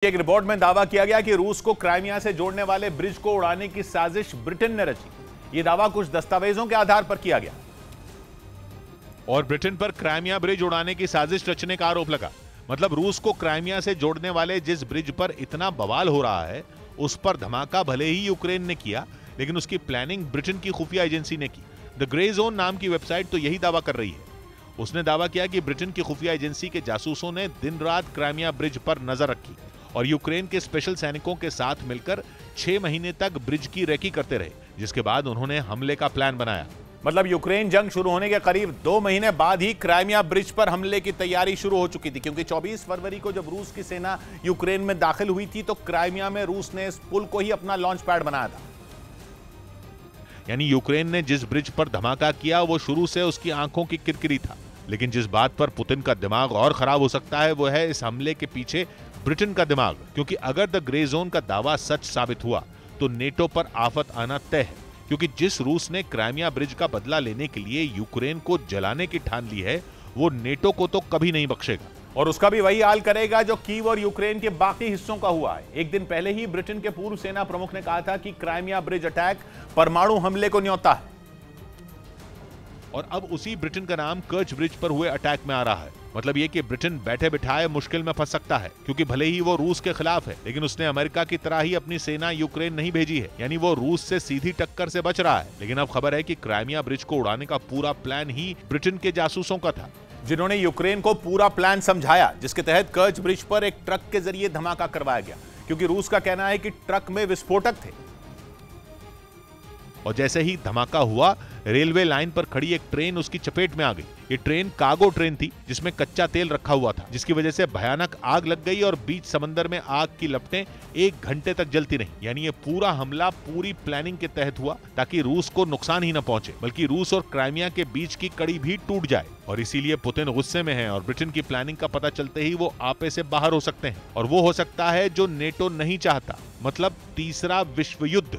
एक रिपोर्ट में दावा किया गया कि रूस को क्राइमिया से जोड़ने वाले ब्रिज को उड़ाने की साजिश ब्रिटेन ने रची। यह दावा कुछ दस्तावेजों के आधार पर किया गया और ब्रिटेन पर क्राइमिया ब्रिज उड़ाने की साजिश रचने का आरोप लगा। मतलब रूस को क्राइमिया से जोड़ने वाले जिस ब्रिज पर इतना बवाल हो रहा है उस पर धमाका भले ही यूक्रेन ने किया, लेकिन उसकी प्लानिंग ब्रिटेन की खुफिया एजेंसी ने की। द ग्रे जोन नाम की वेबसाइट तो यही दावा कर रही है। उसने दावा किया कि ब्रिटेन की खुफिया एजेंसी के जासूसों ने दिन रात क्राइमिया ब्रिज पर नजर रखी और यूक्रेन के स्पेशल सैनिकों के साथ मिलकर 6 महीने तक ब्रिज की रेकी करते रहे, जिसके बाद उन्होंने हमले का प्लान बनाया। मतलब यूक्रेन जंग शुरू होने के करीब 2 महीने बाद ही क्राइमिया ब्रिज पर हमले की तैयारी शुरू हो चुकी थी, क्योंकि 24 फरवरी को जब रूस की सेना यूक्रेन में दाखिल हुई थी तो क्राइमिया में रूस ने इस पुल को ही अपना लॉन्च पैड बनाया था। यानी यूक्रेन ने जिस ब्रिज पर धमाका किया वो शुरू से उसकी आंखों की किरकिरी था। लेकिन जिस बात पर पुतिन का दिमाग और खराब हो सकता है वो है इस हमले के पीछे ब्रिटेन का दिमाग, क्योंकि अगर द ग्रे जोन का दावा सच साबित हुआ तो नेटो पर आफत आना तय है। क्योंकि जिस रूस ने क्राइमिया ब्रिज का बदला लेने के लिए यूक्रेन को जलाने की ठान ली है वो नेटो को तो कभी नहीं बख्शेगा, और उसका भी वही हाल करेगा जो कीव और यूक्रेन के बाकी हिस्सों का हुआ है। एक दिन पहले ही ब्रिटेन के पूर्व सेना प्रमुख ने कहा था कि क्राइमिया ब्रिज अटैक परमाणु हमले को न्योता है, और अब उसी ब्रिटेन का नाम कर्च ब्रिज पर हुए अटैक में आ रहा है। मतलब ये कि ब्रिटेन बैठे बिठाए मुश्किल में फंस सकता है, क्योंकि भले ही वो रूस के खिलाफ है लेकिन उसने अमेरिका की तरह ही अपनी सेना यूक्रेन नहीं भेजी है। यानी वो रूस से सीधी टक्कर से बच रहा है। लेकिन अब खबर है कि क्राइमिया ब्रिज को उड़ाने का पूरा प्लान ही ब्रिटेन के जासूसों का था, जिन्होंने यूक्रेन को पूरा प्लान समझाया, जिसके तहत कर्च ब्रिज पर एक ट्रक के जरिए धमाका करवाया गया, क्योंकि रूस का कहना है कि ट्रक में विस्फोटक थे। और जैसे ही धमाका हुआ रेलवे लाइन पर खड़ी एक ट्रेन उसकी चपेट में आ गई। ये ट्रेन कार्गो ट्रेन थी जिसमें कच्चा तेल रखा हुआ था, जिसकी वजह से भयानक आग लग गई और बीच समंदर में आग की लपटें 1 घंटे तक जलती रहीं। यानी ये पूरा हमला पूरी प्लानिंग के तहत हुआ ताकि रूस को नुकसान ही न पहुंचे, बल्कि रूस और क्राइमिया के बीच की कड़ी भी टूट जाए। और इसीलिए पुतिन गुस्से में है और ब्रिटेन की प्लानिंग का पता चलते ही वो आपे से बाहर हो सकते हैं। और वो हो सकता है जो नेटो नहीं चाहता, मतलब तीसरा विश्व युद्ध।